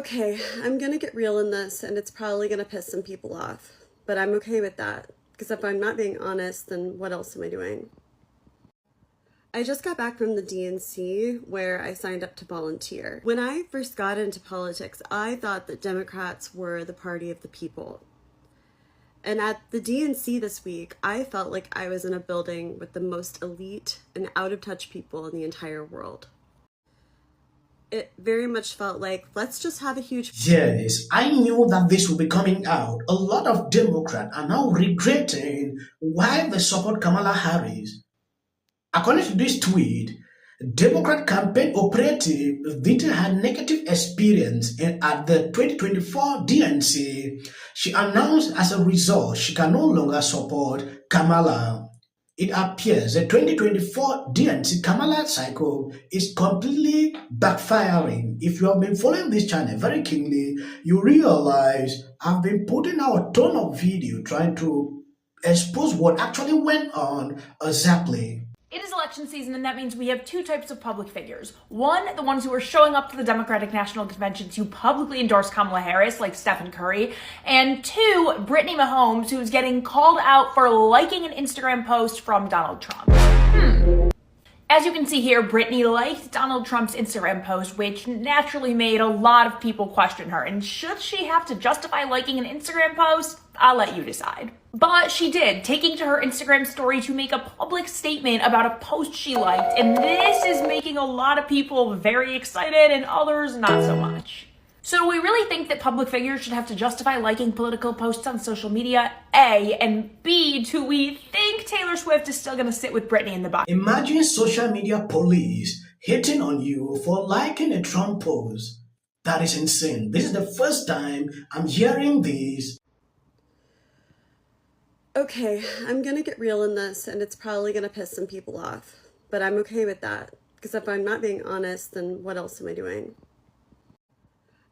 Okay, I'm gonna get real in this, and it's probably gonna piss some people off, but I'm okay with that, because if I'm not being honest, then what else am I doing? I just got back from the DNC where I signed up to volunteer. When I first got into politics, I thought that Democrats were the party of the people. And at the DNC this week, I felt like I was in a building with the most elite and out-of-touch people in the entire world. It very much felt like, let's just have a huge... Yes, I knew that this would be coming out. A lot of Democrats are now regretting why they support Kamala Harris. According to this tweet, Democrat campaign operative Vita had negative experience at the 2024 DNC. She announced as a result she can no longer support Kamala. It appears the 2024 DNC Kamala cycle is completely backfiring. If you have been following this channel very keenly, you realize I've been putting out a ton of video trying to expose what actually went on exactly. It is election season, and that means we have two types of public figures. One, the ones who are showing up to the Democratic National Convention to publicly endorse Kamala Harris, like Stephen Curry. And two, Brittany Mahomes, who's getting called out for liking an Instagram post from Donald Trump. As you can see here, Brittany liked Donald Trump's Instagram post, which naturally made a lot of people question her. And should she have to justify liking an Instagram post? I'll let you decide. But she did, taking to her Instagram story to make a public statement about a post she liked. And this is making a lot of people very excited and others not so much. So do we really think that public figures should have to justify liking political posts on social media? A, and B, do we think Taylor Swift is still gonna sit with Britney in the box? Imagine social media police hitting on you for liking a Trump post. That is insane. This is the first time I'm hearing this. Okay, I'm gonna get real in this, and it's probably gonna piss some people off, but I'm okay with that, because if I'm not being honest, then what else am I doing?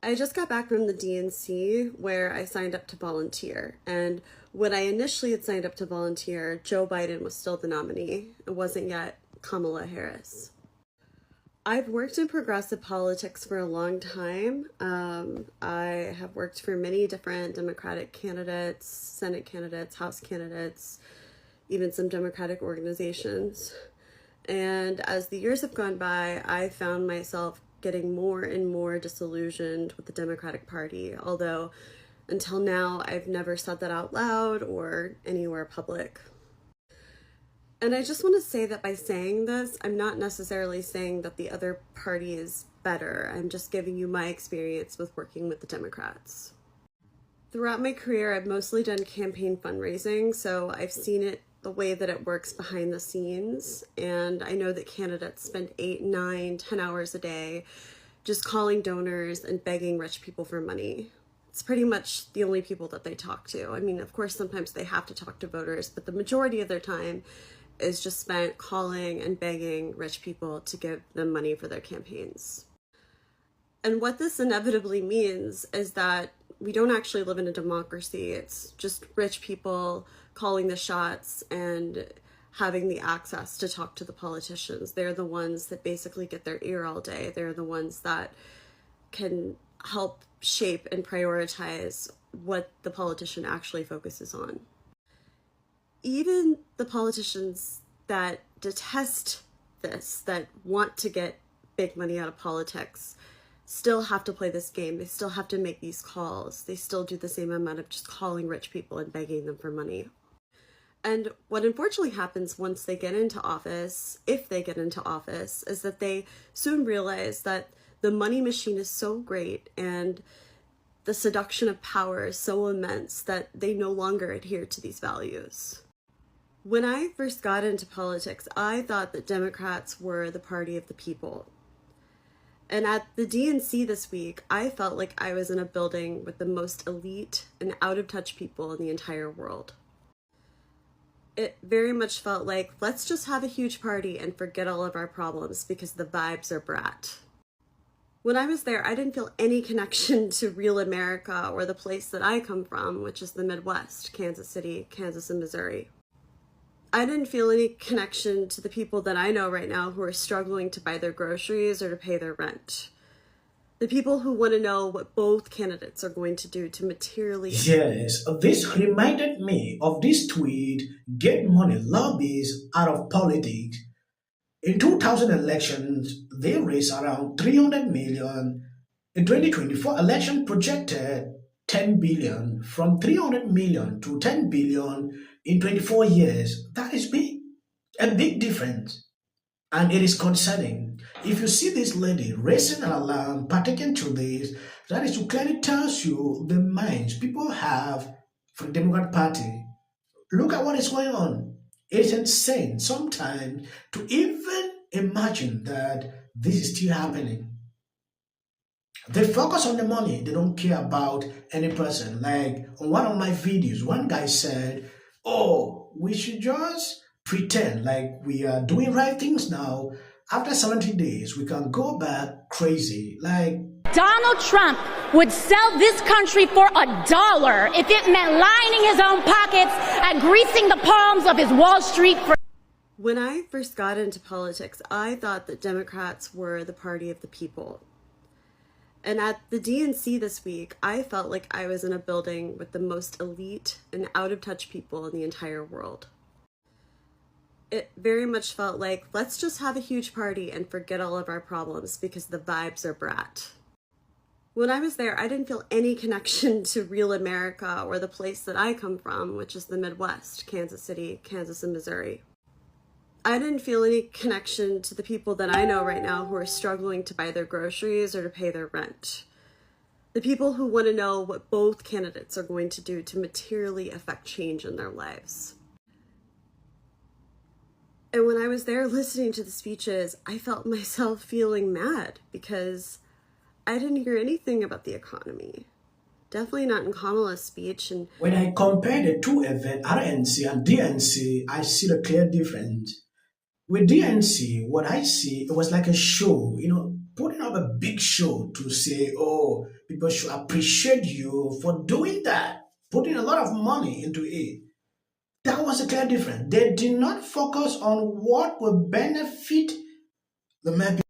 I just got back from the DNC where I signed up to volunteer, and when I initially had signed up to volunteer, Joe Biden was still the nominee. It wasn't yet Kamala Harris. I've worked in progressive politics for a long time. I have worked for many different Democratic candidates, Senate candidates, House candidates, even some Democratic organizations. And as the years have gone by, I found myself getting more and more disillusioned with the Democratic Party, although until now I've never said that out loud or anywhere public. And I just want to say that by saying this, I'm not necessarily saying that the other party is better. I'm just giving you my experience with working with the Democrats. Throughout my career, I've mostly done campaign fundraising, so I've seen it the way that it works behind the scenes. And I know that candidates spend 8, 9, 10 hours a day just calling donors and begging rich people for money. It's pretty much the only people that they talk to. I mean, of course, sometimes they have to talk to voters, but the majority of their time is just spent calling and begging rich people to give them money for their campaigns. And what this inevitably means is that we don't actually live in a democracy. It's just rich people calling the shots and having the access to talk to the politicians. They're the ones that basically get their ear all day. They're the ones that can help shape and prioritize what the politician actually focuses on. Even the politicians that detest this, that want to get big money out of politics, still have to play this game. They still have to make these calls. They still do the same amount of just calling rich people and begging them for money. And what unfortunately happens once they get into office, if they get into office, is that they soon realize that the money machine is so great and the seduction of power is so immense that they no longer adhere to these values. When I first got into politics, I thought that Democrats were the party of the people. And at the DNC this week, I felt like I was in a building with the most elite and out-of-touch people in the entire world. It very much felt like, let's just have a huge party and forget all of our problems because the vibes are Brat. When I was there, I didn't feel any connection to real America or the place that I come from, which is the Midwest, Kansas City, Kansas, and Missouri. I didn't feel any connection to the people that I know right now who are struggling to buy their groceries or to pay their rent. The people who want to know what both candidates are going to do to materially... Yes, this reminded me of this tweet, get money lobbies out of politics. In 2000 elections, they raised around 300 million. In 2024 election projected 10 billion, from 300 million to 10 billion in 24 years. That is big, a big difference. And it is concerning. If you see this lady raising an alarm, partaking to this, that is to clearly tells you the minds people have for the Democrat Party. Look at what is going on. It's insane sometimes to even imagine that this is still happening. They focus on the money. They don't care about any person. Like on one of my videos, one guy said, oh, we should just pretend like we are doing right things now. After 70 days, we can go back crazy. Like Donald Trump would sell this country for $1 if it meant lining his own pockets and greasing the palms of his Wall Street. When I first got into politics, I thought that Democrats were the party of the people. And at the DNC this week, I felt like I was in a building with the most elite and out-of-touch people in the entire world. It very much felt like, let's just have a huge party and forget all of our problems because the vibes are Brat. When I was there, I didn't feel any connection to real America or the place that I come from, which is the Midwest, Kansas City, Kansas, and Missouri. I didn't feel any connection to the people that I know right now who are struggling to buy their groceries or to pay their rent. The people who want to know what both candidates are going to do to materially affect change in their lives. And when I was there listening to the speeches, I felt myself feeling mad because I didn't hear anything about the economy. Definitely not in Kamala's speech. And when I compare the two events, RNC and DNC, I see the clear difference. With DNC, what I see, it was like a show, putting up a big show to say, oh, people should appreciate you for doing that, putting a lot of money into it. That was a clear difference. They did not focus on what will benefit the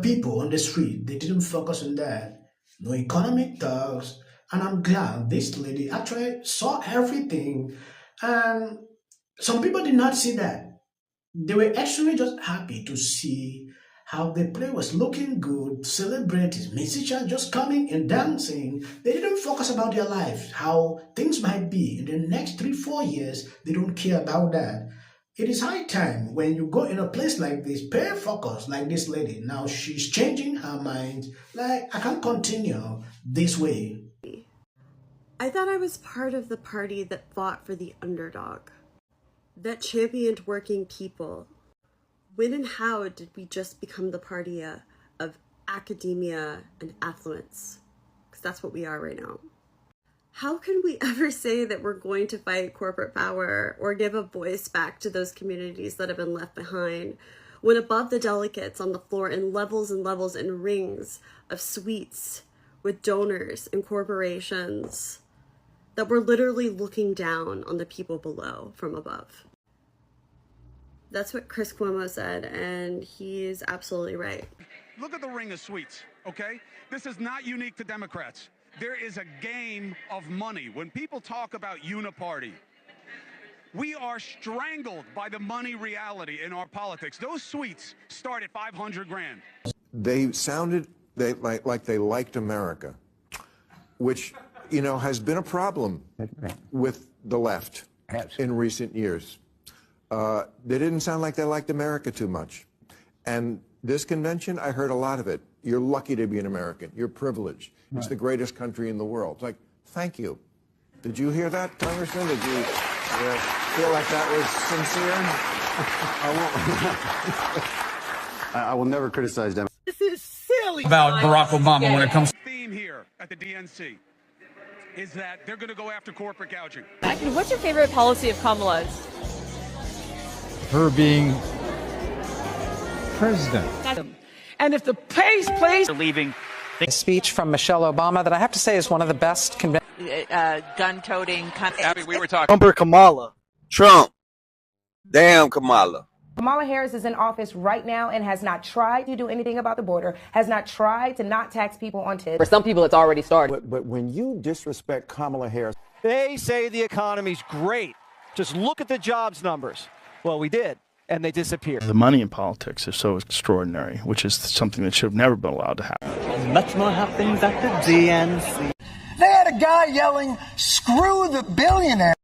people on the street. They didn't focus on that. No economic talks. And I'm glad this lady actually saw everything. And some people did not see that. They were actually just happy to see how the play was looking good, celebrities, musicians just coming and dancing. They didn't focus about their lives, how things might be in the next 3-4 years. They don't care about that. It is high time when you go in a place like this, pay focus like this lady. Now she's changing her mind. Like, I can't continue this way. I thought I was part of the party that fought for the underdog, that championed working people. When and how did we just become the party of academia and affluence? Because that's what we are right now. How can we ever say that we're going to fight corporate power or give a voice back to those communities that have been left behind when above the delegates on the floor in levels and levels and rings of suites with donors and corporations that we're literally looking down on the people below from above? That's what Chris Cuomo said, and he's absolutely right. Look at the ring of suites, okay? This is not unique to Democrats. There is a game of money. When people talk about uniparty, we are strangled by the money reality in our politics. Those suites start at $500,000. They sounded like they liked America, which, has been a problem with the left in recent years. They didn't sound like they liked America too much. And this convention, I heard a lot of it. You're lucky to be an American. You're privileged. Right. It's the greatest country in the world. It's like, thank you. Did you hear that, Congressman? Did you feel like that was sincere? I will never criticize them. This is silly about Barack Obama when it comes to... The theme here at the DNC is that they're going to go after corporate gouging. What's your favorite policy of Kamala's? Her being president. And if the place leaving a speech from Michelle Obama that I have to say is one of the best gun-toting Abby, we were talking Trump or Kamala. Trump. Damn Kamala. Kamala Harris is in office right now and has not tried to do anything about the border, has not tried to not tax people on tips. For some people, it's already started. But when you disrespect Kamala Harris, they say the economy's great. Just look at the jobs numbers. Well, we did, and they disappeared. The money in politics is so extraordinary, which is something that should have never been allowed to happen. Much more happens at the DNC. They had a guy yelling, "Screw the billionaire."